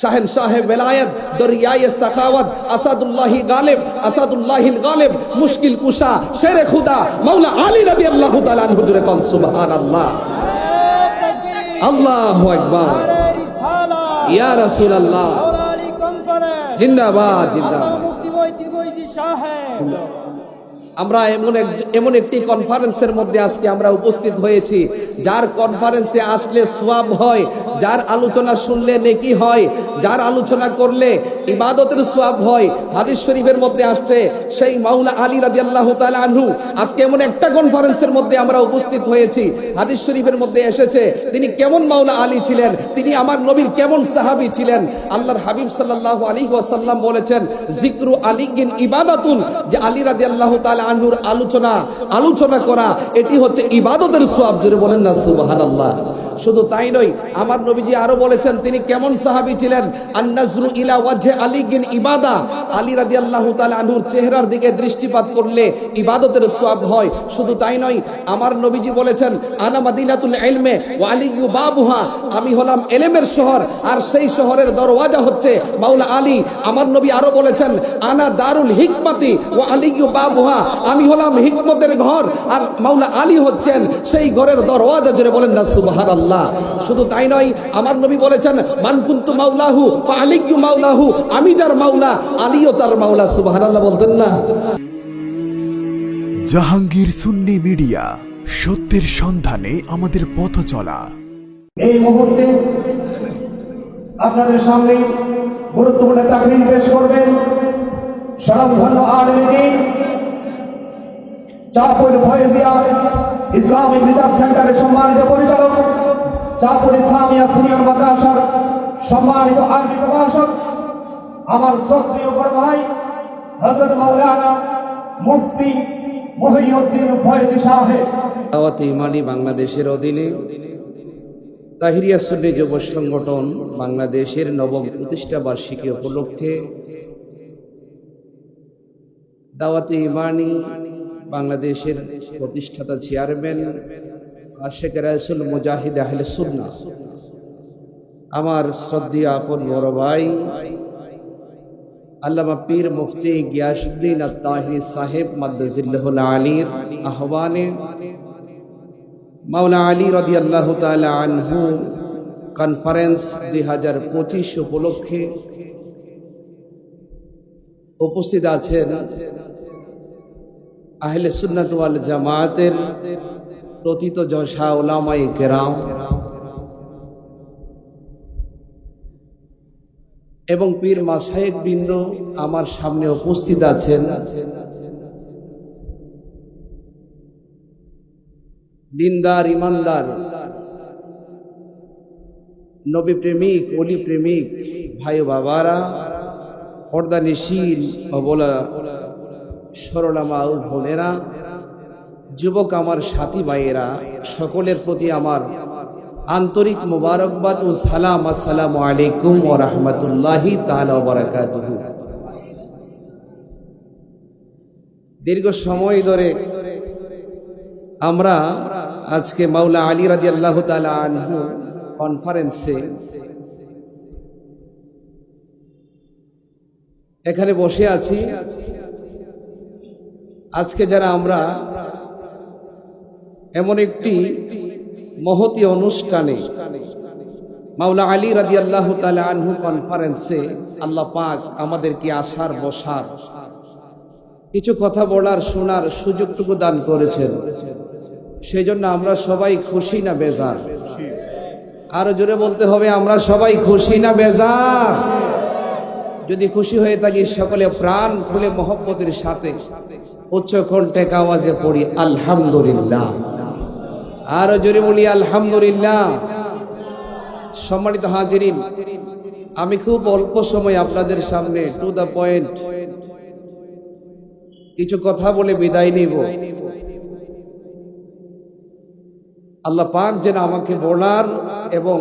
শাহেনশাহে বেলায়েত দরিয়ায়ে সাখাওয়াত আসাদুল্লাহি গালিব আসাদুল্লাহিল গালিব মুশকিল কুশা শেরে খুদা মাওলা আলী রাদিয়াল্লাহু তাআলা আনহু জুরে কোন সুবহানাল্লাহ আল্লাহু আকবার ইয়া রাসূলুল্লাহ জিন্দাবাদ জিন্দাবাদ মুফতি বই দীর্ঘজীবী সাহেব আমরা এমন একটি কনফারেন্সের মধ্যে আজকে আমরা উপস্থিত হয়েছি যার কনফারেন্সে আসলে সওয়াব হয়, যার আলোচনা শুনলে নেকি হয়, যার আলোচনা করলে ইবাদতের সওয়াব হয়। হাদিস শরীফের মধ্যে আসছে সেই মাওলা আলী রাদিয়াল্লাহু তাআলা আনহু আজকে এমন একটা কনফারেন্সের মধ্যে আমরা উপস্থিত হয়েছি। হাদিস শরীফের মধ্যে এসেছে তিনি কেমন মাওলা আলী ছিলেন, তিনি আমার নবীর কেমন সাহাবী ছিলেন। আল্লাহর হাবিব সাল্লাল্লাহু আলাইহি ওয়াসাল্লাম বলেছেন যিকরু আলীগিন ইবাদাতুন, যে আলী রাদিয়াল্লাহু তাআলা আনহুর আলোচনা করা এটি হচ্ছে ইবাদতের সওয়াব। জোরে বলেন না সুবহানাল্লাহ। শুধু তাই নয়, আমার নবীজি আরো বলেছেন তিনি কেমন সাহাবী ছিলেন। আন-নাজরু ইলা ওয়াজহি আলীগিন ইবাদা, আলী রাদিয়াল্লাহু তাআলা আনহুর চেহারার দিকে দৃষ্টিপাত করলে ইবাদতের সওয়াব হয়। শুধু তাই নয়, আমার নবীজি বলেছেন আনা মাদিনাতুল ইলমে ওয়া আলিয়্যু বাবুহা, আমি হলাম ইলমের শহর আর সেই শহরের দরওয়াজা হচ্ছে মাওলা আলী। আমার নবী আরো বলেছেন আনা দারুল হিকমাতি ওয়া আলিয়্যু বাবুহা, আমি হলাম হিকমতের ঘর আর মাওলা আলী হচ্ছেন সেই ঘরের দরওয়াজা। জোরে বলেন না সুবহানাল্লাহ। শুধু তাই নয়, আমার নবী বলেছেন মান কুনতু মাওলাহু ওয়া আলিয়্যু মাওলাহু, আমি যার মাওলা আলীও তার মাওলা। সুবহানাল্লাহ বলতেন না। জাহাঙ্গীর সুন্নি মিডিয়া, সত্যের সন্ধানে আমাদের পথ চলা। এই মুহূর্তে আপনাদের সামনে গুরুত্বপূর্ণ তাকরীর পেশ করবেন স্বনামধন্য আলেমে দ্বীন চাঁদপুর ফয়েজিয়া ইসলামিক রিসার্চ সেন্টারের সম্মানিত পরিচালক, চাঁদপুর ইসলামিয়া সিনিয়র মাদ্রাসার সম্মানিত আরবি প্রভাষক, আমার শ্রদ্ধেয় বড় ভাই হযরত মাওলানা মুফতি মুহিউদ্দিন ফয়েজি সাহেব। দাওয়াতে ইমানি বাংলাদেশের অধীনে তাহিরিয়া সুন্নি যুব সংগঠন বাংলাদেশের নবম প্রতিষ্ঠা বার্ষিকী উপলক্ষে দাওয়াতে ইমানি বাংলাদেশের প্রতিষ্ঠাতা চেয়ারম্যান আশেক রাসূল মুজাহিদ আহলে সুন্নাহ আমার শ্রদ্ধেয় আপন বড় ভাই আল্লামা পীর মুফতি গিয়াসউদ্দিন আত-তাহিরি সাহেব মাদ্দাজিল্লাহুল আলীর আহ্বানে মাওলা আলী রাদিয়াল্লাহু তাআলা আনহু কনফারেন্স 2025 উপলক্ষে উপস্থিত আছেন আহলে সুন্নাত ওয়াল জামাতের প্রথিত যশা উলামায়ে কেরাম এবং পীর মাশায়েখ বৃন্দ আমার সামনে উপস্থিত আছেন। দিনদার ইমানদার নবী প্রেমিক ওলি প্রেমিক ভাই বাবারা, পর্দানিশীল অবলা সরলা মা ও বোনেরা, যুবক আমার সাথী ভাইয়েরা, সকলের প্রতি আমার আন্তরিক মোবারকবাদ ও সালাম। আসসালামু আলাইকুম ওয়া রাহমাতুল্লাহি তাআলা ওয়া বারাকাতুহু। দীর্ঘ সময় ধরে আমরা আজকে মাওলা আলী রাদিয়াল্লাহু তাআলা আনহু কনফারেন্সে এখানে বসে আছি। আজকে যারা আমরা এমন একটি মহতী অনুষ্ঠানে মাওলা আলী রাদিয়াল্লাহু তাআলা আনহু কনফারেন্সে আল্লাহ পাক আমাদেরকে আসার বসার কিছু কথা বলার শোনার সুযোগটুকু দান করেছেন, সেই জন্য আমরা সবাই খুশি না বেজার? আরো জোরে বলতে হবে, আমরা সবাই খুশি না বেজার? যদি খুশি হয়ে থাকি সকলে প্রাণ খুলে মহব্বতের সাথে উচ্চ কণ্ঠে আওয়াজে পড়ি আলহামদুলিল্লাহ। আরো জোরে বলি আলহামদুলিল্লাহ। সম্মানিত হাজিরিন, আমি খুব অল্প সময় আপনাদের সামনে টু দ্য পয়েন্ট কিছু কথা বলে বিদায় নিব। আল্লাহ পাক যেন আমাকে বলার এবং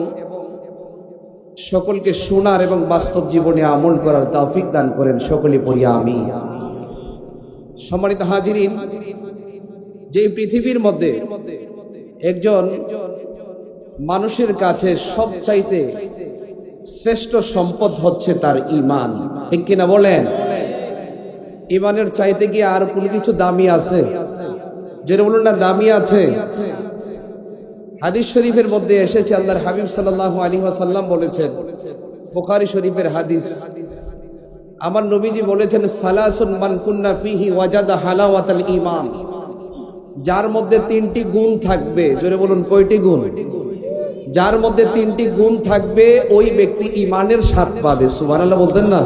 সকলকে শোনার এবং বাস্তব জীবনে আমল করার তৌফিক দান করেন। সকলে পড়ি আমিন। সম্মানিত হাজিরিন, যে পৃথিবীর মধ্যে একজন মানুষের কাছে সবচাইতে শ্রেষ্ঠ সম্পদ হচ্ছে তার ঈমান। ঠিক কিনা বলেন? ঈমানের চাইতে কি আর কোনো কিছু দামি আছে? যেটা বলুন না, দামি আছে। হাদিস শরীফের মধ্যে এসেছে, আল্লাহর হাবিব সাল্লাল্লাহু আলাইহি ওয়াসাল্লাম বলেছেন, বুখারী শরীফের হাদিস, আমার নবীজি বলেছেন, সালাসুন মান কুন্না ফিহি ওয়াজাদা হালাওয়াতাল ঈমান। যার মধ্যে তিনটি গুণ থাকবে, জোরে বলুন কয়টি গুণ? যার মধ্যে তিনটি গুণ থাকবে ওই ব্যক্তি ঈমানের স্বাদ পাবে। সুবহানাল্লাহ বলতেন না?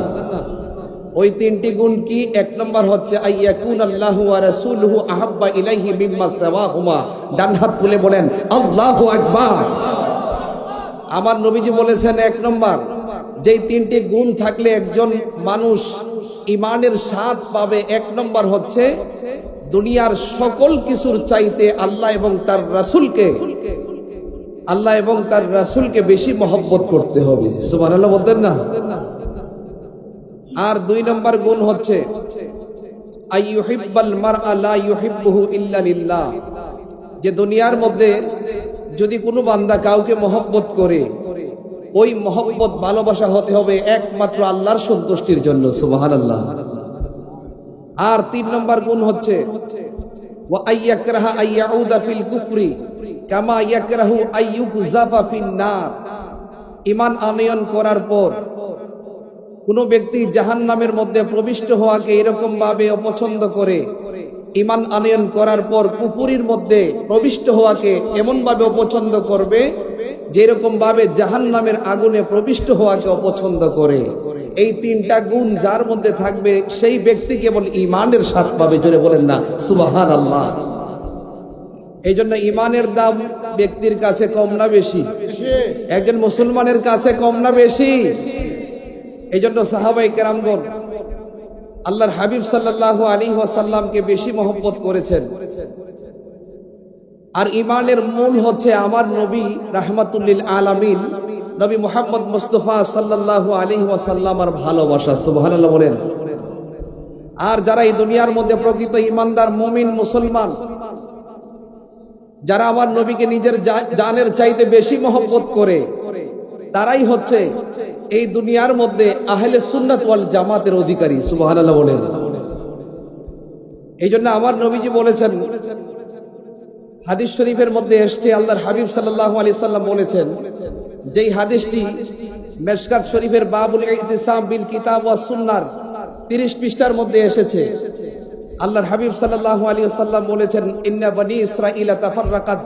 ওই তিনটি গুণ কি? এক নম্বর হচ্ছে আইয়াকুন আল্লাহু ওয়া রাসূলুহু আহাব্বা ইলাইহি মিম্মা সাওয়াহুমা। ডান হাত তুলে বলেন আল্লাহু আকবার। আমার নবীজি বলেছেন, এক নম্বর যেই তিনটি গুণ থাকলে একজন মানুষ ঈমানের স্বাদ পাবে, এক নম্বর হচ্ছে দুনিয়ার সকল কিছুর চাইতে আল্লাহ এবং তার রাসূলকে বেশি মহব্বত করতে হবে। সুবহানাল্লাহ বলতেন না? আর দুই নম্বর গুণ হচ্ছে আইয়ুহিব্বাল মারআ লা ইউহিব্বুহু ইল্লা লিল্লাহ। যে দুনিয়ার মধ্যে যদি কোনো বান্দা কাউকে মহব্বত করে, ওই মহব্বত ভালোবাসা হতে হবে একমাত্র আল্লাহর সন্তুষ্টির জন্য। সুবহানাল্লাহ। আর তিন নম্বর গুণ হচ্ছে ওয়া আইয়াকরাহা আইয়াউদা ফিল কুফরি কামা ইয়াকরাহু আইয়ুকযাফা ফিন নার। ঈমান আনয়ন করার পর কোন ব্যক্তি জাহান্নামের মধ্যে প্রবিষ্ট হওয়াকে এরকম ভাবে অপছন্দ করে, ঈমান আনয়ন করার পর কুফরির মধ্যে প্রবিষ্ট হওয়াকে এমন ভাবে অপছন্দ করবে যেরকম ভাবে জাহান্নামের আগুনে প্রবিষ্ট হওয়াকে অপছন্দ করে। এই তিনটা গুণ যার মধ্যে থাকবে সেই ব্যক্তি কেবল ঈমানের স্বাদ পাবে। জোরে বলেন না সুবহানাল্লাহ। এই জন্য ঈমানের দাম ব্যক্তির কাছে কম না বেশি? একজন মুসলমানের কাছে কম না বেশি? এই জন্য সাহাবায়ে কেরামগণ আল্লাহর হাবিব সাল্লাল্লাহু আলাইহি ওয়াসাল্লামকে বেশি মহব্বত করেছেন। আর ঈমানের মূল হচ্ছে আমার নবী রাহমাতুল লিল আলামিন নবী মুহাম্মদ মুস্তাফা সাল্লাল্লাহু আলাইহি ওয়াসাল্লামের ভালোবাসা। সুবহানাল্লাহ বলেন। আর যারা এই দুনিয়ার মধ্যে প্রকৃত ঈমানদার মুমিন মুসলমান, যারা আমার নবীকে নিজের জানের চাইতে বেশি মহব্বত করে, তারাই হচ্ছে এই দুনিয়ার মধ্যে আহলে সুন্নাত ওয়াল জামাতের অধিকারী। সুবহানাল্লাহ বলেন। এই জন্য আমার নবীজি বলেছেন, হাদিস শরীফের মধ্যে এসেছে, আল্লাহর হাবিব সাল্লাল্লাহু আলাইহি সাল্লাম বলেছেন, যেই হাদিসটি মিশকাত শরীফের বাবুল ইতিসাম বিল কিতাব ওয়াস সুন্নাহর 30 পৃষ্ঠার মধ্যে এসেছে। আল্লাহর হাবিব সাল্লাল্লাহু আলাইহি ওয়াসাল্লাম বলেছেন, ইন্না বনি ইসরাঈলা তাফাররাকাত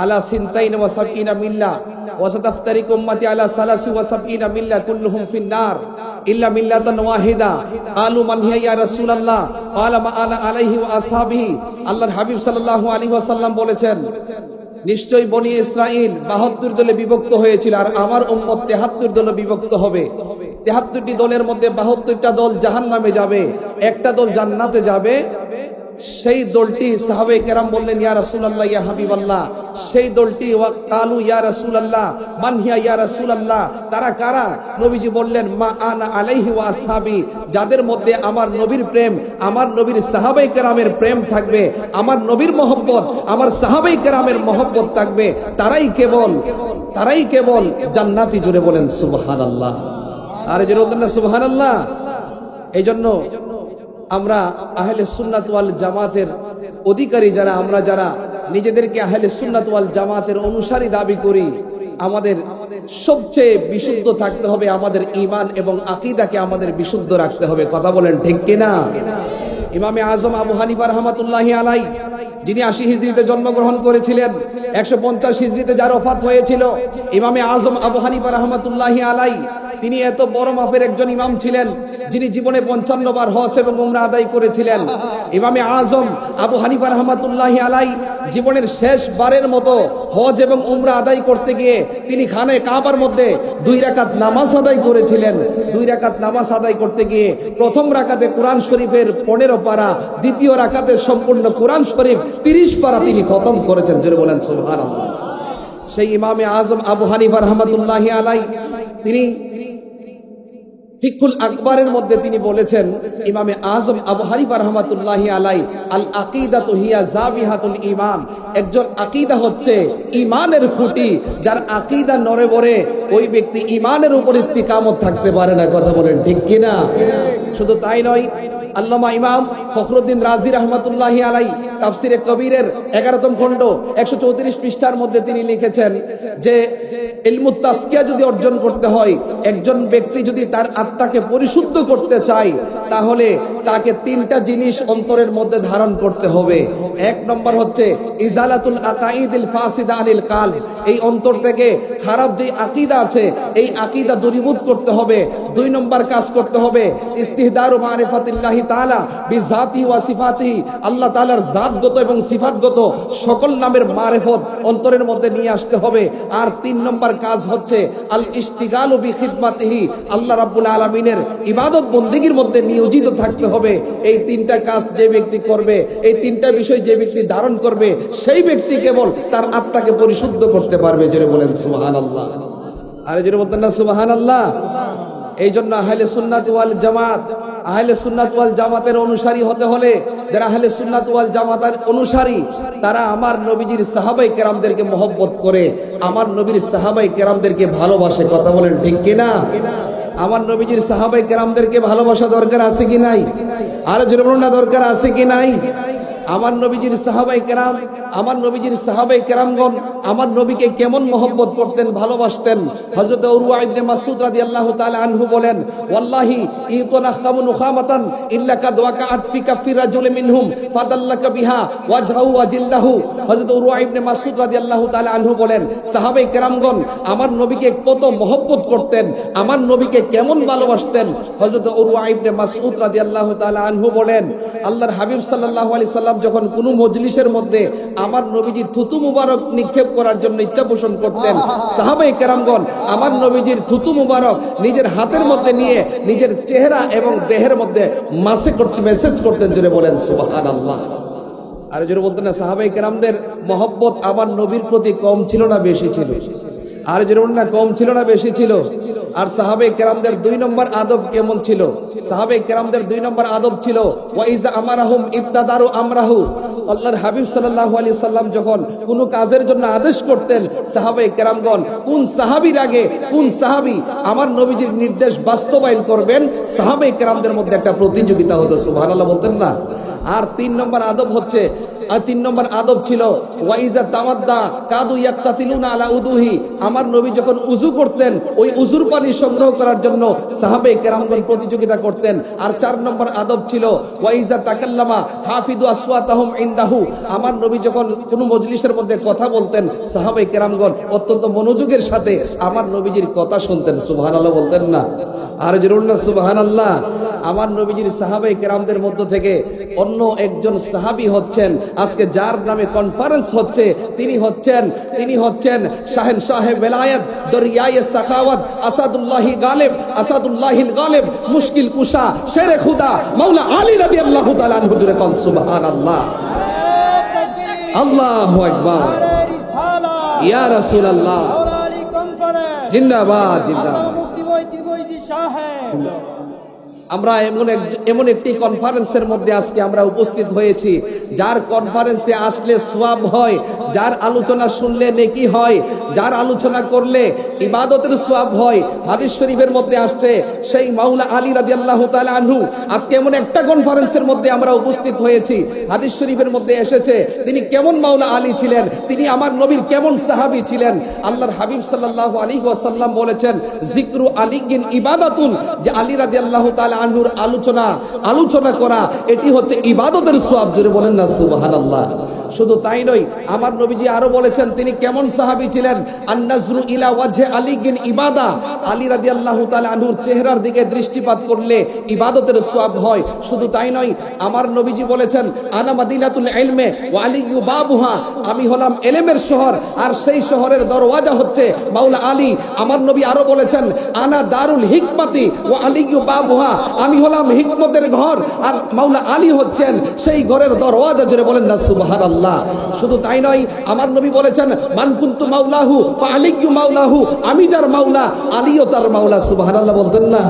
আলা সিনতাইন ওয়া সাবঈনা মিল্লাহ ওয়া সাতাফতারিকু উম্মতি আলা সালাসি ওয়া সাবঈনা মিল্লাহ কুল্লুহুম ফিন-নার ইল্লা মিল্লাতান ওয়াহিদা। ক্বালু মান হিয়া ইয়া রাসূলুল্লাহ? ক্বালা মা আনা আলাইহি ওয়া আসহাবিহি। আল্লাহর হাবিব সাল্লাল্লাহু আলাইহি ওয়াসাল্লাম বলেছেন, নিশ্চয়ই বনি ইসরাইল 72 দলে বিভক্ত হয়েছিল, আর আমার উম্মত 73 দলে বিভক্ত হবে। 73টি দলের মধ্যে 72টা দল জাহান্নামে যাবে, একটা দল জান্নাতে যাবে। সেই দলটি সাহাবায়ে কেরাম বললেন, ইয়া রাসূলুল্লাহ, ইয়া হাবিবাল্লাহ। সেই দলটি কালু ইয়া রাসূলুল্লাহ মান হিয়া ইয়া রাসূলুল্লাহ? তারা কারা? নবীজি বললেন, মা আনা আলাইহি ওয়া আসহাবি। যাদের মধ্যে আমার নবীর প্রেম, আমার নবীর সাহাবায়ে কেরামের প্রেম থাকবে, আমার নবীর মহব্বত, আমার সাহাবায়ে কেরামের মহব্বত থাকবে, তারাই কেবল জান্নাতি। জুড়ে বলেন সুবহানাল্লাহ। আর এই জন্য বলতেন না সুবহানাল্লাহ। এই জন্য আমরা আহলে সুন্নাত ওয়াল জামাতের অধিকারী যারা নিজেদেরকে আহলে সুন্নাত ওয়াল জামাতের অনুসারী দাবি করি, আমাদের সবচেয়ে বিশুদ্ধ থাকতে হবে, আমাদের ঈমান এবং আকীদাকে আমাদের বিশুদ্ধ রাখতে হবে। কথা বলেন ঠিক কিনা? ইমামে আজম আবু হানিফা রাহমাতুল্লাহি আলাইহি, যিনি 80 হিজরিতে জন্মগ্রহণ করেছিলেন, 150 হিজরিতে যার ওফাত হয়েছিল, ইমামে আজম আবু হানিফা রাহমাতুল্লাহি আলাইহি তিনি এত বড় মাপের একজন ইমাম ছিলেন, যিনি জীবনে 55 বার হজ এবং উমরা আদায় করেছিলেন। ইমামে আজম আবু হানিফা রাহমাতুল্লাহি আলাইহি জীবনের শেষ বারের মতো হজ এবং উমরা আদায় করতে গিয়ে তিনি খানায়ে কাবার মধ্যে 2 রাকাত নামাজ আদায় করেছিলেন। 2 রাকাত নামাজ আদায় করতে গিয়ে প্রথম রাকাতে কোরআন শরীফের 15 পারা, দ্বিতীয় রাকাতে সম্পূর্ণ কোরআন শরীফ 30 পারা তিনি খতম করেছেন। জোরে বলেন সুবহানাল্লাহ। সেই ইমামে আজম আবু হানিফা রাহমাতুল্লাহি আলাইহি তিনি ফিকহুল আকবরের মধ্যে তিনি বলেছেন, ইমামে আজম আবু হানিফা রাহমাতুল্লাহি আলাই, আল আকিদাতু হিয়া জাবিহাতুল ঈমান, একজন আকীদা হচ্ছে ঈমানের খুঁটি। যার আকীদা নড়ে বড়ে ওই ব্যক্তি ঈমানের উপর ইস্তিকামত থাকতে পারে না। কথা বলেন ঠিক কিনা? শুধু তাই নয়, আল্লামা ইমাম ফখরুদ্দিন রাজি রহমতুল্লাহি আলাই তাফসিরে কবিরের 11তম খণ্ড 134 পৃষ্ঠার মধ্যে তিনি লিখেছেন যে ইলমুত তাসকিয়া যদি অর্জন করতে হয়, একজন ব্যক্তি যদি তার আত্মাকে পরিশুদ্ধ করতে চায়, তাহলে তাকে 3টা জিনিস অন্তরের মধ্যে ধারণ করতে হবে। 1 নম্বর হচ্ছে ইজালাতুল আকাইদিল ফাসিদা আনিল কালব, এই অন্তর থেকে খারাপ যে আকীদা আছে এই আকীদা দূরীভূত করতে হবে। 2 নম্বর কাজ করতে হবে ইস্তিহদারু মারিফাতিল্লাহি তাআলা বিজাতি ওয়া সিফাতি, আল্লাহ তাআলার জাতগত এবং সিফাতগত সকল নামের মারিফত অন্তরের মধ্যে নিয়ে আসতে হবে। আর 3 নম্বর কাজ হচ্ছে আল ইশতিগালু বিখিদমাতিহি, আল্লাহ রাব্বুল আলামিনের ইবাদত বন্দেগীর মধ্যে নিয়োজিত থাকতে হবে। এই 3টা কাজ যে ব্যক্তি করবে, এই 3টা বিষয় যে ব্যক্তি ধারণ করবে, সেই ব্যক্তি কেবল তার আত্মাকে পরিশুদ্ধ করতে পারবে। জোরে বলেন সুবহানাল্লাহ। আরে জোরে বলতেন না সুবহানাল্লাহ? এই জন্য আহলে সুন্নাত ওয়াল জামাত, আহলে সুন্নাত ওয়াল জামাতের অনুসারী হতে হলে, যারা আহলে সুন্নাত ওয়াল জামাতের অনুসারী, তারা আমার নবীজির সাহাবায়ে কেরামদেরকে মহব্বত করে, আমার নবীর সাহাবায়ে কেরামদেরকে ভালোবাসে। কথা বলেন ঠিক কিনা? আমার নবীজির সাহাবায়ে কেরামদেরকে ভালোবাসা দরকার আছে কি নাই? আর জোরে বলুন না, দরকার আছে কি নাই? আমার নবীজির সাহাবায়ে কেরাম, আমার নবীজির সাহাবায়ে কেরামগণ আমার নবীকে কেমন মহব্বত করতেন, ভালোবাসতেন। হযরত উরওয়া ইবনে মাসউদ রাদিয়াল্লাহু তাআলা আনহু বলেন, ওয়াল্লাহি ইতনাখামু নুখামাতান ইল্লা কাদ ওয়াকাআত ফি কাফি রাজুল মিনহুম ফাদাল্লাকা বিহা ওয়াজহু ওয়াজিল্লাহু। হযরত উরওয়া ইবনে মাসউদ রাদিয়াল্লাহু তাআলা আনহু বলেন, সাহাবায়ে কেরামগণ আমার নবীকে কত মহব্বত করতেন, আমার নবীকে কেমন ভালোবাসতেন। হযরত উরওয়া ইবনে মাসউদ রাদিয়াল্লাহু তাআলা আনহু বলেন, আল্লাহর হাবিব সাল্লাল্লাহু আলাইহি সাল্লাম যখন কোনো মজলিসের মধ্যে আমার নবীজির থুতু মুবারক নিক্ষেপ করার জন্য ইচ্ছা পোষণ করতেন, সাহাবায়ে কেরামগণ আমার নবীজির থুতু মুবারক নিজের হাতের মধ্যে নিয়ে নিজের চেহারা এবং দেহের মধ্যে মেসেজ করতেন। জোরে বলেন সুবহানাল্লাহ। আর জোরে বলতেন না, সাহাবায়ে কেরামদের মহব্বত আমার নবীর প্রতি কম ছিল না বেশি ছিল? আর জোরে বলুন না, কম ছিল না বেশি ছিল? আর সাহাবায়ে কেরামদের 2 নম্বর আদব কেমন ছিল? সাহাবায়ে কেরামদের 2 নম্বর আদব ছিল ওয়া ইজা আমারাহুম ইবতাদারু আমরাহু। আল্লাহর হাবিব সাল্লাল্লাহু আলাইহি সাল্লাম যখন কোনো কাজের জন্য আদেশ করতেন, সাহাবায়ে কেরামগণ কোন সাহাবীর আগে কোন সাহাবী আমার নবীজির নির্দেশ বাস্তবায়ন করবেন, সাহাবায়ে কেরামদের মধ্যে একটা প্রতিযোগিতা হতো। সুবহানাল্লাহ বলতেন না? আর 3 নম্বর আদব হচ্ছে, আর 3 নম্বর আদব ছিল ওয়াইজা তাওয়াদ্দা কাদু ইয়াক্তাতিলুনা আলা উদুহি, আমার নবী যখন উযু করতেন ওই উযুর পানি সংগ্রহ করার জন্য সাহাবায়ে কেরামগণ প্রতিযোগিতা করতেন। আর 4 নম্বর আদব ছিল ওয়াইজা তাকাল্লামা হাফিদু আসওয়াতাহুম ইনদাহু, আমার নবী যখন কোনো মজলিসের মধ্যে কথা বলতেন, সাহাবায়ে কেরামগণ অত্যন্ত মনোযোগের সাথে আমার নবীজির কথা শুনতেন। সুবহানাল্লাহ বলতেন না? আর জোরে না সুবহানাল্লাহ। আমার নবীজির সাহাবায়ে কেরামদের মধ্য থেকে অন্য একজন সাহাবী হচ্ছেন আজকে যার নামে কনফারেন্স হচ্ছে, তিনি হচ্ছেন শাহেনশাহে বেলায়েত, দরিয়ায়ে সাখাওয়াত, আসাদুল্লাহি গালিব, আসাদুল্লাহিল গালিব, মুশকিল কুশা, শেরে খুদা মাওলা আলী রাদিয়াল্লাহু তাআলা আনহু। জোরে কোন সুবহানাল্লাহ। আল্লাহু আকবার। ইয়া রাসূলুল্লাহ জিন্দাবাদ জিন্দাবাদ। আমরা এমন একটি কনফারেন্সের মধ্যে আজকে আমরা উপস্থিত হয়েছি, যার কনফারেন্সে আসলে সওয়াব হয়, যার আলোচনা শুনলে নেকি হয়, যার আলোচনা করলে ইবাদতের সওয়াব হয়। হাদিস শরীফের মধ্যে আসছে সেই মাওলা আলী রাদিয়াল্লাহু তাআলা আনহু আজকে এমন একটা কনফারেন্সের মধ্যে আমরা উপস্থিত হয়েছি, হাদিস শরীফের মধ্যে এসেছে তিনি কেমন মাওলা আলী ছিলেন, তিনি আমার নবীর কেমন সাহাবী ছিলেন। আল্লাহর হাবিব সাল্লাল্লাহু আলাইহি ওয়াসাল্লাম বলেছেন, জিকরু আলিগিন ইবাদাতুন, যে আলী রাদিয়াল্লাহু তাআলা আনহুর আলোচনা করা এটি হচ্ছে ইবাদতের সওয়াব। জোরে বলেন না সুবহানাল্লাহ। শুধু তাই নয়, আমার নবীজি আরো বলেছেন তিনি কেমন সাহাবী ছিলেন। আন-নাজরু ইলা ওয়াজহি আলিগিন ইবাদা, আলী রাদিয়াল্লাহু তাআলা আনহুর চেহারার দিকে দৃষ্টিপাত করলে ইবাদতের সওয়াব হয়। শুধু তাই নয়, আমার নবীজি বলেছেন আনা মাদিনাতুল ইলমে ওয়া আলিয়্যু বাবুহা, আমি হলাম ইলমের শহর আর সেই শহরের দরওয়াজা হচ্ছে মাওলা আলী। আমার নবী আরো বলেছেন আনা দারুল হিকমাতি ওয়া আলিয়্যু বাবুহা, আমি হলাম হিকমতের ঘর আর মাওলা আলী হচ্ছেন সেই ঘরের দরওয়াজা। জোরে বলেন না সুবহানাল্লাহ। শুধু তাই নয়, আমার নবী বলেছেন মান কুনতু মাওলাহু ফা আলিয়্যু মাওলাহু, আমি যার মাওলা আলীও তার মাওলা। সুবহানাল্লাহ বলতেন না?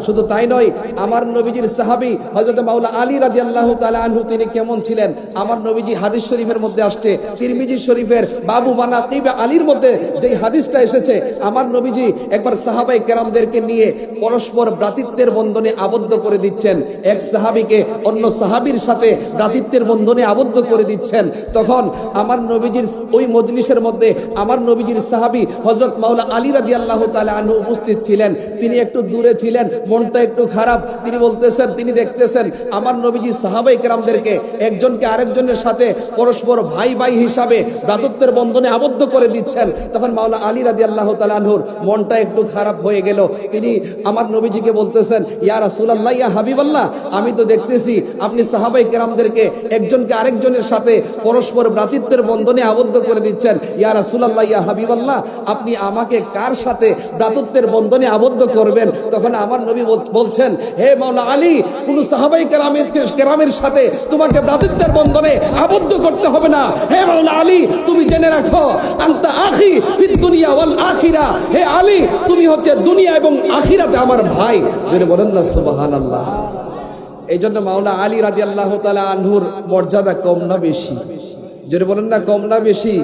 শুধু তাই নয়, আমার নবীজির সাহাবী হযরত মাওলা আলী রাদিয়াল্লাহু তাআলা আনহু তিনি কেমন ছিলেন, আমার নবীজি হাদিস শরীফের মধ্যে আসছে, তিরমিজি শরীফের বাবু মানাকিব আলীর মধ্যে যেই হাদিসটা এসেছে, আমার নবীজি একবার সাহাবায়ে কেরামদেরকে নিয়ে পরস্পর ভ্রাতৃত্বের বন্ধনে আবদ্ধ করে দিচ্ছেন, এক সাহাবীকে অন্য সাহাবীর সাথে ভ্রাতৃত্বের বন্ধনে আবদ্ধ করে দিচ্ছেন। তখন আমার নবীজির ওই মজলিসের মধ্যে আমার নবীজির সাহাবী হযরত মাওলা আলী রাদিয়াল্লাহু তাআলা আনহু উপস্থিত ছিলেন। তিনি একটু দূরে ছিলেন, মনটা একটু খারাপ। তিনি বলতেছেন, তিনি দেখতেছেন আমার নবীজি সাহাবায়ে কেরামদেরকে একজনকে আরেকজনের সাথে পরস্পর ভাই ভাই হিসাবে ভ্রাতৃত্বের বন্ধনে আবদ্ধ করে দিচ্ছেন। তখন মাওলা আলী রাদিয়াল্লাহু তাআলা আনহুর মনটা একটু খারাপ হয়ে গেল। তিনি আমার নবীজিকে বলতেছেন, ইয়া রাসূলুল্লাহ, ইয়া হাবিবাল্লাহ, আমি তো দেখতেছি আপনি সাহাবায়ে কেরামদেরকে একজনকে আরেকজনের সাথে পরস্পর ভ্রাতৃত্বের বন্ধনে আবদ্ধ করে দিচ্ছেন। ইয়া রাসূলুল্লাহ, ইয়া হাবিবাল্লাহ, আপনি আমাকে কার সাথে ভ্রাতৃত্বের বন্ধনে আবদ্ধ করবেন? তখন আমার নবী বলছেন, হে মাওলা আলী, কোন সাহাবায়ে কেরামের সাথে তোমাকে ভ্রাতৃত্বের বন্ধনে আবদ্ধ করতে হবে না। হে মাওলা আলী, তুমি জেনে রাখো, আনতা আখি ফিদ দুনিয়া ওয়াল আখিরা, হে আলী, তুমি হচ্ছে দুনিয়া এবং আখিরাতে আমার ভাই। যদি বলেন না সুবহানাল্লাহ। এই জন্য মাওলা আলী রাদিয়াল্লাহু তাআলা আনহুর মর্যাদা কম না বেশি? যদি বলেন না কম না বেশি?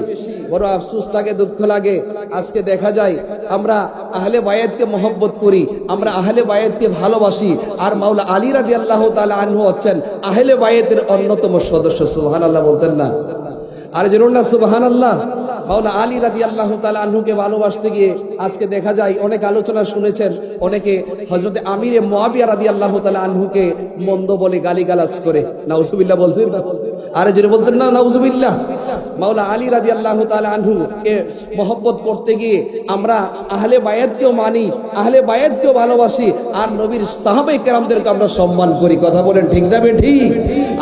বড় আফসোস লাগে, দুঃখ লাগে। আজকে দেখা যায় আমরা আহলে বায়াতকে মহব্বত করি, আমরা আহলে বায়াতকে ভালোবাসি, আর মাওলা আলী রাদিয়াল্লাহু তাআলা আনহু হচ্ছেন আহলে বায়াতের অন্যতম সদস্য। সুবহানাল্লাহ বলতেন না? আর জরুর না সুবহানাল্লাহ। মাওলা আলী রাদিয়াল্লাহু তাআলা আনহুকে ভালোবাসতে গিয়ে আজকে দেখা যায় অনেক আলোচনা শুনেছেন, অনেকে হযরত আমিরে মুআবিয়া রাদিয়াল্লাহু তাআলা আনহুকে মন্দ বলে গালিগালাজ করে। নাউজুবিল্লাহ বলছেন? আরে জোরে বলতেন না নাউজুবিল্লাহ। মাওলা আলী রাদিয়াল্লাহু তাআলা আনহুকে মহব্বত করতে গিয়ে আমরা আহলে বায়াতকেও মানি, আহলে বায়াতকেও ভালোবাসি, আর নবীর সাহাবায়ে কেরামদেরকে আমরা সম্মান করি। কথা বলেন ঠিক না বেঠিক?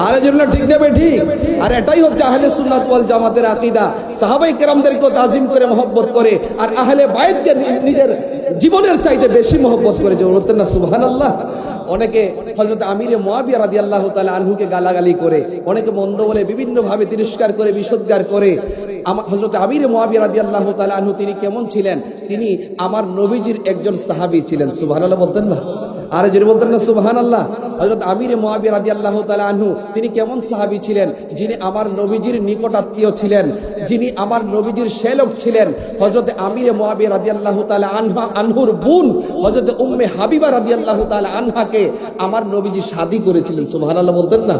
আরে জোরে ঠিক না বেঠিক? আর এটাই হচ্ছে আহলে সুন্নাত ওয়াল জামাতের আকীদা। সাহাবায়ে কেরামদেরকে তাজিম করে মহব্বত করে, আর আহলে বায়াতকে নিজের জীবনের চাইতে বেশি মহব্বত করে। জোরে বলতেন না সুবহানাল্লাহ। অনেকে হযরত আমিরে মুআবিয়া রাদিয়াল্লাহু তাআলা আনহুকে গালাগালি করে, অনেকে মন্দ বলে বিভিন্ন ভাবে তিরস্কার করে, বিশুদ্ধার করে। হযরত আমিরে মুআবিয়া রাদিয়াল্লাহু তাআলা আনহু তিনি কেমন ছিলেন? তিনি আমার নবীজির একজন সাহাবী ছিলেন। সুবহানাল্লাহ বলতেন না? আরে যদি বলতেন না সুবহানাল্লাহ। হযরত আমিরে মুআবিয়া রাদিয়াল্লাহু তাআলা আনহু তিনি কেমন সাহাবী ছিলেন? যিনি আমার নবীজির নিকট আত্মীয় ছিলেন, যিনি আমার নবীজির শ্যালক ছিলেন। হযরত আমিরে মুআবিয়া রাদিয়াল্লাহু তাআলা আনহুর বোন হযরত উম্মে হাবিবা রাদিয়াল্লাহু তাআলা আনহাকে আমার নবীজি শাদী করেছিলেন। সুবহানাল্লাহ বলতেন না?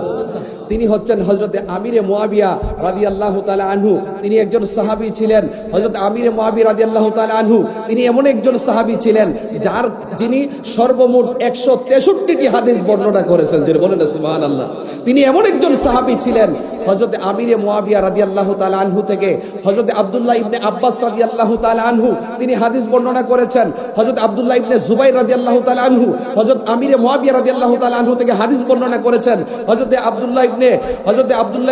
তিনি হচ্ছেন হযরত আমিরে মুআবিয়া রাদিয়াল্লাহু তাআলা আনহু। তিনি একজন সাহাবী ছিলেন। হযরত আমিরে মুআবিয়া রাদিয়াল্লাহু তাআলা আনহু তিনি এমন একজন সাহাবী ছিলেন যিনি সর্বমোট 163টি হাদিস বর্ণনা করেছেন। যেটা বলেন না সুবহানাল্লাহ। তিনি এমন একজন সাহাবী ছিলেন, হযরত আমিরে মুআবিয়া রাদিয়াল্লাহু তাআলা আনহু থেকে হযরত আব্দুল্লাহ ইবনে আব্বাস রাদিয়াল্লাহু তাআলা আনহু তিনি হাদিস বর্ণনা করেছেন। হযরত আব্দুল্লাহ ইবনে জুবাইর রাদিয়াল্লাহু তাআলা আনহু হযরত আমিরে মুআবিয়া রাদিয়াল্লাহু তাআলা আনহু থেকে হাদিস বর্ণনা করেছেন। হযরত আব্দুল্লাহ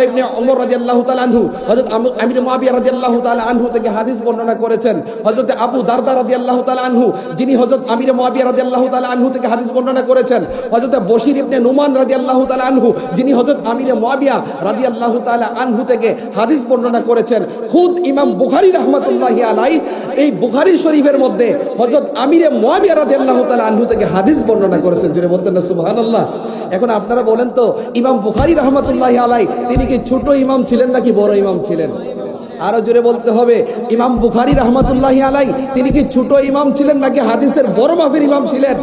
ইবনে ওমর রাদিয়াল্লাহু তাআলা আনহু হযরত আমিরে মুআবিয়া রাদিয়াল্লাহু তাআলা আনহু থেকে হাদিস বর্ণনা করেছেন। হযরত আবু দারদা রাদিয়াল্লাহু তাআলা আনহু যিনি হযরত আমিরে মুআবিয়া রাদিয়াল্লাহু তাআলা আনহু থেকে হাদিস বর্ণনা করেছেন। হযরত বশির ইবনে নুমান রাদিয়াল্লাহু তাআলা আনহু যিনি হযরত আমিরে মুআবিয়া রাদিয়াল্লাহু তাআলা আনহু থেকে হাদিস বর্ণনা করেছেন। খুদ ইমাম বুখারী রাহমাতুল্লাহি আলাইহি এই বুখারী শরীফের মধ্যে হযরত আমিরে মুআবিয়া রাদিয়াল্লাহু তাআলা আনহু থেকে হাদিস বর্ণনা করেছেন। যেটা বলতেন না সুবহানাল্লাহ। এখন আপনারা বলেন তো, ইমাম বুখারী রাহমাতুল্লাহি আলাইহি তিনি কি ছোট ইমাম ছিলেন নাকি বড় ইমাম ছিলেন? আরো জোরে বলতে হবে, ইমাম বুখারী রাহমাতুল্লাহি আলাইহি তিনি কি ছোট ইমাম ছিলেন নাকি হাদিসের বড় মাপের ইমাম ছিলেন?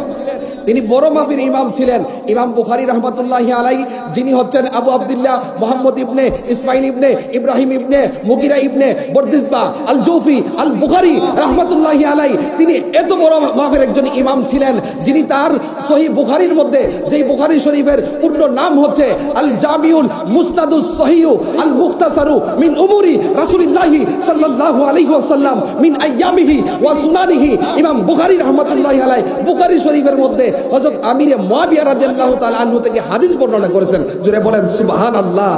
তিনি বড় মাপের ইমাম ছিলেন। ইমাম বুখারী রাহমাতুল্লাহি আলাইহি যিনি হচ্ছেন আবু আব্দুল্লাহ মুহাম্মদ ইবনে ইসমাইল ইবনে ইব্রাহিম ইবনে মুগিরা ইবনে বরদিসবা আল জৌফি আল বুখারী রাহমাতুল্লাহি আলাইহি তিনি এত বড় মাপের একজন ইমাম ছিলেন, যিনি তার সহিহ বুখারীর মধ্যে, যেই বুখারী শরীফের পূর্ণ নাম হচ্ছে আল জামিউল মুসনাদুস সহিহ আল মুখতাসারু মিন উমুরি রাসূলিল্লাহি সাল্লাল্লাহু আলাইহি ওয়াসাল্লাম মিন আইয়ামিহি ওয়া সুনানিহি। ইমাম বুখারী রাহমাতুল্লাহি আলাইহি বুখারী শরীফের মধ্যে হযরত আমিরে মুআবিয়া রাদিয়াল্লাহু তাআলা আনহু থেকে হাদিস বর্ণনা করেছেন। জোরে বলেন সুবহানাল্লাহ।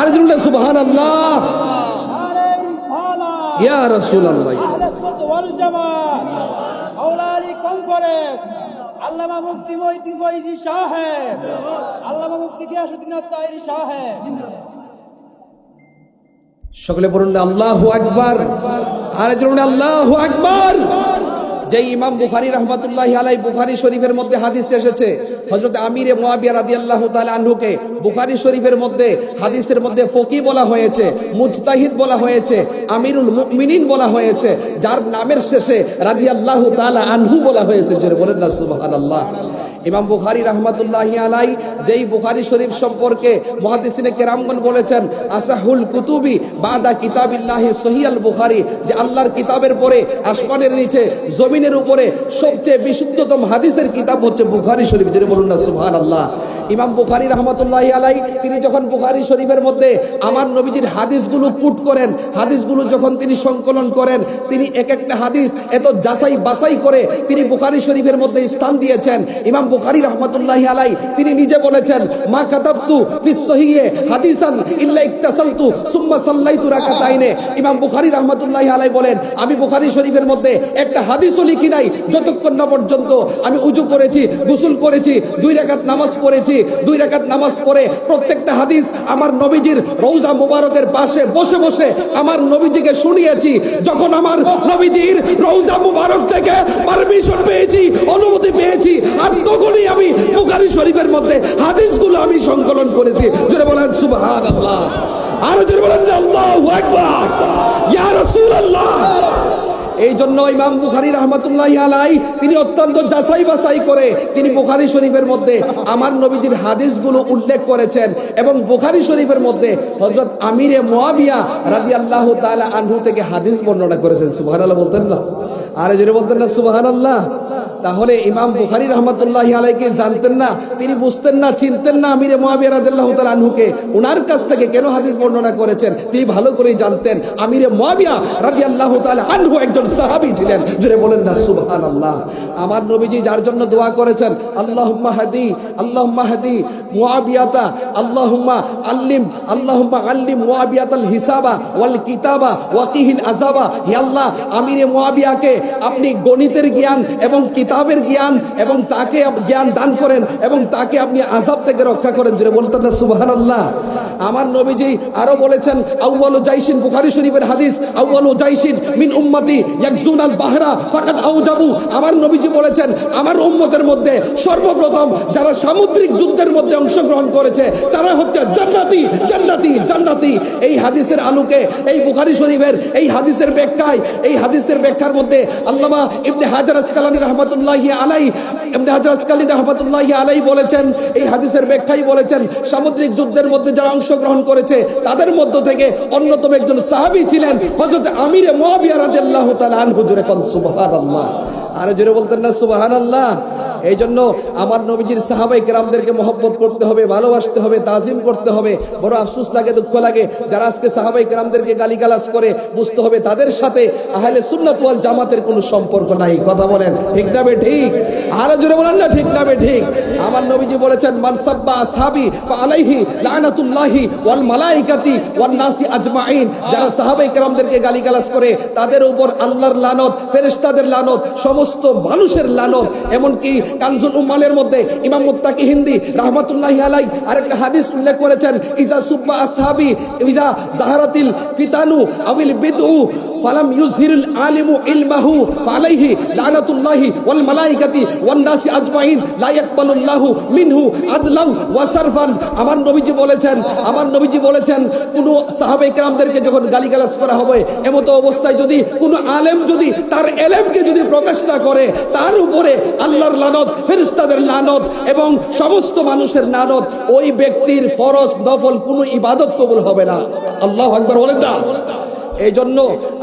আর জোরে সুবহানাল্লাহ। ইয়া রাসূলুল্লাহ। আহলে সুন্নাত ওয়াল জামাত মাওলানা কনফারেন্স আল্লামা মুফতি মঈনুদ্দিন ফয়জী সাহেব, আল্লামা মুফতি গিয়াসউদ্দিন আত-তাহেরি সাহেব। সকলে বলুন আল্লাহু আকবার। আর জোরে আল্লাহু আকবার। যে ইমাম বুখারী রাহমাতুল্লাহি আলাইহি বুখারী শরীফের মধ্যে হাদিস এসেছে হযরত আমিরে মুয়াবিয়া রাদিয়াল্লাহু তাআলা আনহুকে বুখারী শরীফের মধ্যে হাদিসের মধ্যে ফকি বলা হয়েছে, মুজতাহিদ বলা হয়েছে, আমিরুল মুমিনিন বলা হয়েছে, যার নামের শেষে রাদিয়াল্লাহু তাআলা আনহু বলা হয়েছে। জোরে বলেন না সুবহানাল্লাহ। ইমাম বুখারী রাহমাতুল্লাহি আলাইহি যেই বুখারী শরীফ সম্পর্কে মুহাদ্দিসিনে কেরামগণ বলেছেন আসাহুল কুতুবি বাদা কিতাবিল্লাহি সহিহুল বুখারী, যে আল্লাহর কিতাবের পরে আসমানের নিচে জমিনের উপরে সবচেয়ে বিশুদ্ধতম হাদিসের কিতাব হচ্ছে বুখারী শরীফ। যেটা বলুন না সুবহানাল্লাহ। ইমাম বুখারী রাহমাতুল্লাহি আলাইহি তিনি যখন বুখারী শরীফের মধ্যে আমার নবীজির হাদিসগুলো কুট করেন, হাদিসগুলো যখন তিনি সংকলন করেন, তিনি এক একটা হাদিস এত যাচাই বাছাই করে তিনি বুখারী শরীফের মধ্যে স্থান দিয়েছেন। ইমাম বুখারী রাহমাতুল্লাহি আলাইহি তিনি নিজে বলেছেন মা কাতাবতু ফিস সহিহে হাদিসান ইল্লা ইকতাসালতু সুম্মা সাল্লাইতু রাকাতাইনে। ইমাম বুখারী রাহমাতুল্লাহি আলাইহি বলেন আমি বুখারী শরীফের মধ্যে একটা হাদিসও লিখি নাই যতক্ষণ না পর্যন্ত আমি উযু করেছি, গোসল করেছি, 2 রাকাত নামাজ পড়েছি, 2 রাকাত নামাজ পড়ে প্রত্যেকটা হাদিস আমার নবীজির রওজা মুবারকের পাশে বসে বসে আমার নবীজিকে শুনিয়েছি। যখন আমার নবীজির রওজা মুবারক থেকে পারমিশন পেয়েছি, অনুমতি পেয়েছি, আর তখনই আমি বুখারী শরীফের মধ্যে হাদিসগুলো আমি সংকলন করেছি। জোরে বলেন সুবহানাল্লাহ। আর জোরে বলেন আল্লাহু আকবার, ইয়া রাসূলুল্লাহ। এই জন্য ইমাম বুখারী রাহমাতুল্লাহি আলাইহি তিনি অত্যন্ত যাচাই বাছাই করে তিনি বুখারী শরীফের মধ্যে আমার নবীজির হাদিসগুলো উল্লেখ করেছেন এবং বুখারী শরীফের মধ্যে হযরত আমিরে মুয়াবিয়া রাদিয়াল্লাহু তাআলা আনহু থেকে হাদিস বর্ণনা করেছেন। সুবহানাল্লাহ বলতেন না? আরে জোরে বলতেন না সুবহানাল্লাহ? তাহলে ইমাম বুখারী রাহমাতুল্লাহি আলাইহি জানতেন না, তিনি বুঝতেন না, চিনতেন না আমিরে মুয়াবিয়া রাদিয়াল্লাহু তাআলা আনহুকে। ওনার কাছ থেকে কেন হাদিস বর্ণনা করেছেন তিনি ভালো করেই জানতেন। আমিরে মুয়াবিয়া রাদিয়াল্লাহু তাআলা আনহু একজন সাহাবী ছিলেন। জোরে বলেন না সুবহানাল্লাহ। আমার নবীজি যার জন্য দোয়া করেছেন আল্লাহুম্মা হাদি মুয়াবিয়াতা আল্লাহুম্মা আল্লিম মুয়াবিয়াতাল হিসাবা ওয়াল কিতাবা ওয়াকিহিল আযাবা। হে আল্লাহ আমিরে মুয়াবিয়াকে আপনি গণিতের জ্ঞান এবং কিতাবের জ্ঞান এবং তাকে জ্ঞান দান করেন এবং তাকে আপনি আযাব থেকে রক্ষা করেন। জোরে বলতেন না সুবহানাল্লাহ। আমার নবীজি আরো বলেছেন আউয়ালু জাইশিন, বুখারী শরীফের হাদিস, আউয়ালু জাইশিন মিন উম্মতি ইয়াকজুনাল বাহরা ফাকাদ আউজাবু। আমার নবীজি বলেছেন আমার উম্মতের মধ্যে সর্বপ্রথম যারা সামুদ্রিক যুদ্ধের মধ্যে অংশগ্রহণ করেছে তারা হচ্ছে জান্নাতি জান্নাতি জান্নাতি। এই হাদিসের আলোকে এই বুখারী শরীফের এই হাদিসের ব্যাখ্যায়, এই হাদিসের ব্যাখ্যার মধ্যে আল্লামা ইবনে হাজার আসকালানী রাহমাতুল্লাহি আলাইহি, ইবনে হাজার আসকালানী রাহমাতুল্লাহি আলাইহি বলেছেন, এই হাদিসের ব্যাখ্যায় বলেছেন সামুদ্রিক যুদ্ধের মধ্যে যারা অংশগ্রহণ করেছে তাদের মধ্য থেকে অন্যতম একজন সাহাবী ছিলেন হযরত আমিরে মুয়াবিয়া রাদিয়াল্লাহু তাআলা আনহু। জোরে কোন সুবহানাল্লাহ। আর জোরে বলতেন না সুবহানাল্লাহ। এই জন্য আমার নবীজির সাহাবায়ে কেরামদেরকে মহব্বত করতে হবে, ভালোবাসতে হবে, তাজিম করতে হবে। বড় আফসোস লাগে, দুঃখ লাগে যারা আজকে সাহাবায়ে কেরামদেরকে গালিগালাজ করে, বুঝতে হবে তাদের সাথে আহলে সুন্নাত ওয়াল জামাতের কোনো সম্পর্ক নাই। কথা বলেন ঠিক না বে ঠিক? আর জোরে বলেন না ঠিক না বে ঠিক? আমার নবীজি বলেছেন মান সাব্বা আসহাবি ফালাইহি লানাতুল্লাহি ওয়াল মালাইকাতি ওয়ান নাসি আজমাইন। যারা সাহাবায়ে কেরামদেরকে গালিগালাজ করে তাদের উপর আল্লাহর লানত, ফেরেশতাদের লানত, সমস্ত মানুষের লানত। এমনকি কানজুল উম্মালের মধ্যে ইমাম মুত্তাকি হিন্দি রাহমাতুল্লাহি আলাইহি আরেকটা হাদিস উল্লেখ করেছেন ইজা সুব্বা আসহাবি ইজা যাহারাতিল ফিতানু আবিল বিদউ ফালাম ইউযহিরুল আলিমু ইলমাহু ফালাইহি লানাতুল্লাহি ওয়াল মালাইকাতি ওয়ান নাসি আজমাইন লা ইয়াকবালুল্লাহু মিনহু আদলান ওয়া সারফান। আমার নবীজি বলেছেন কোন সাহাবায়ে কেরামদেরকে যখন গালিগালাজ করা হবে এমত অবস্থায় যদি কোন আলেম যদি তার ইলমকে যদি প্রকাশ না করে তার উপরে আল্লাহর লানত, ফেরেশতাদের লানত এবং সমস্ত মানুষের লানত। ওই ব্যক্তির ফরজ নফল কোনো ইবাদত কবুল হবে না। আল্লাহু আকবার বলেন না? এই জন্য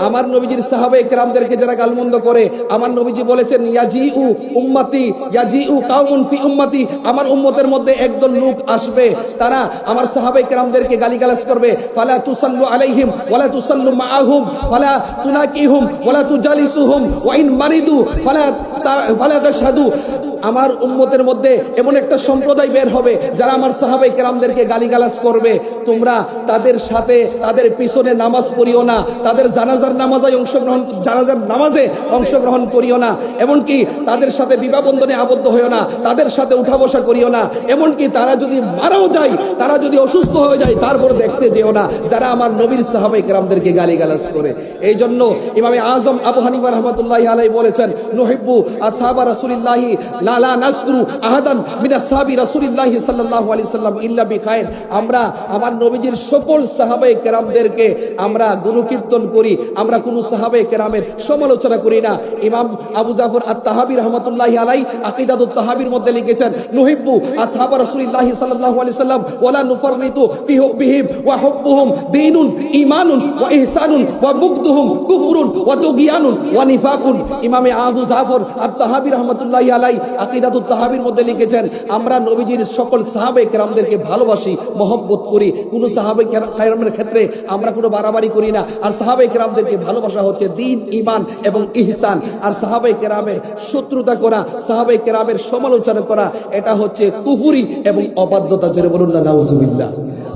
আমার নবীজির সাহাবায়ে কেরামদেরকে যারা গালমন্দ করে, আমার নবীজি বলেছেন ইয়াজিউ উম্মতি ইয়াজিউ কাউমুন ফি উম্মতি, আমার উম্মতের মধ্যে একদল লোক আসবে তারা আমার সাহাবায়ে কেরামদেরকে গালিগালাজ করবে। ফালা তুসাল্লু আলাইহিম ওয়ালা তুসাল্লু মাআহুম ফালা তুনাকিহুম ওয়ালা তুজালিসুহুম ওয়া ইন মারিদু ফালা তাশহাদু আমার উম্মতের মধ্যে এমন একটা সম্প্রদায় বের হবে যারা আমার সাহাবায়ে কেরামদেরকে গালিগালাজ করবে। তোমরা তাদের সাথে তাদের পিছনে নামাজ পড়িও না, তাদের জানাজার নামাজে অংশগ্রহণ করিও না, এমনকি তাদের সাথে বিবাহ বন্ধনে আবদ্ধ হইও না, তাদের সাথে উঠা বসা করিও না, এমনকি তারা যদি মারাও যায়, তারা যদি অসুস্থ হয়ে যায়, তারপর দেখতে যেও না যারা আমার নবীর সাহাবায়ে কেরামদেরকে গালিগালাজ করে। এই জন্য ইমামে আজম আবু হানিফা রাহমাতুল্লাহি আলাইহি বলেছেন, নুহিব্বু আসহাবা রাসূলিল্লাহি লা নাযকুরু আহাদান মিন আসহাবি রাসূলিল্লাহি সাল্লাল্লাহু আলাইহি সাল্লাম ইল্লা বিখায়র। আমরা আমার নবীজির সকল সাহাবায়ে কেরামদেরকে আমরা গুণকীর্তন করি, আমরা কোন সাহাবায়ে কেরামের সমালোচনা করি না। ইমাম আবু জাফর আত-তাহাবী রাহমাতুল্লাহি আলাইহি আকিদাতুত তাহাবীর মধ্যে লিখেছেন, নুহিব্বু আসহাবা রাসূলিল্লাহি সাল্লাল্লাহু আলাইহি সাল্লাম ওয়ালা নুফাররিতু ফি হুব্বিহিম ওয়া হুব্বুহুম দীনুন ঈমানুন ওয়া ইহসানুন ওয়া বুগদুহুম কুফরুন ওয়া তুগয়ানুন ওয়া নিফাকুন। ইমামে আবু জাফর আত-তাহাবী রাহমাতুল্লাহি আলাইহি আকিদাতুত তাহাবীর মধ্যে লিখেছেন, আমরা নবীজির সকল সাহাবায়ে কেরামদেরকে ভালোবাসি, মহব্বত করি। কোন সাহাবায়ে কেরামের ক্ষেত্রে আমরা কোনো বাড়াবাড়ি করি না। আর সাহাবায়ে কেরামদেরকে ভালোবাসা হচ্ছে দ্বীন, ঈমান এবং ইহসান। আর সাহাবায়ে কেরামের শত্রুতা করা, সাহাবায়ে কেরামের সমালোচনা করা, এটা হচ্ছে কুফরি এবং অবাধ্যতা। জোরে বলুন না নাউজুবিল্লাহ।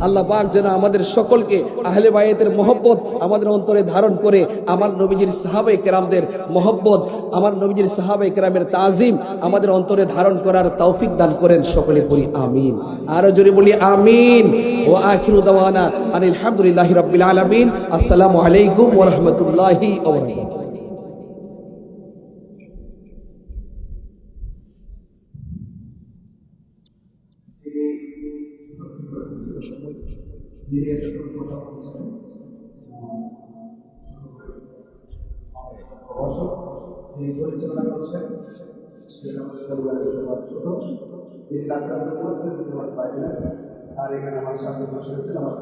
আল্লাহ পাক যেন আমাদের সকলকে আহলে বায়াতের মহব্বত আমাদের অন্তরে ধারণ করে আমার নবীজির সাহাবায়ে কেরামদের মহব্বত, আমার নবীজির সাহাবায়ে কেরামের তাজিম আমাদের অন্তরে ধারণ করার তৌফিক দান করেন। সকলে বলি আমিন। আরো জোরে বলি আমিন। ওয়া আখিরু দাওয়ানা আনিল হামদুলিল্লাহি রাব্বিল আলামিন। আসসালামু আলাইকুম ওয়া রাহমাতুল্লাহি ওয়া বারাকাতুহু। পরিচালনা করছেন তিনি ডাক্তার আর এখানে আমার সামনে বসে আছেন আমার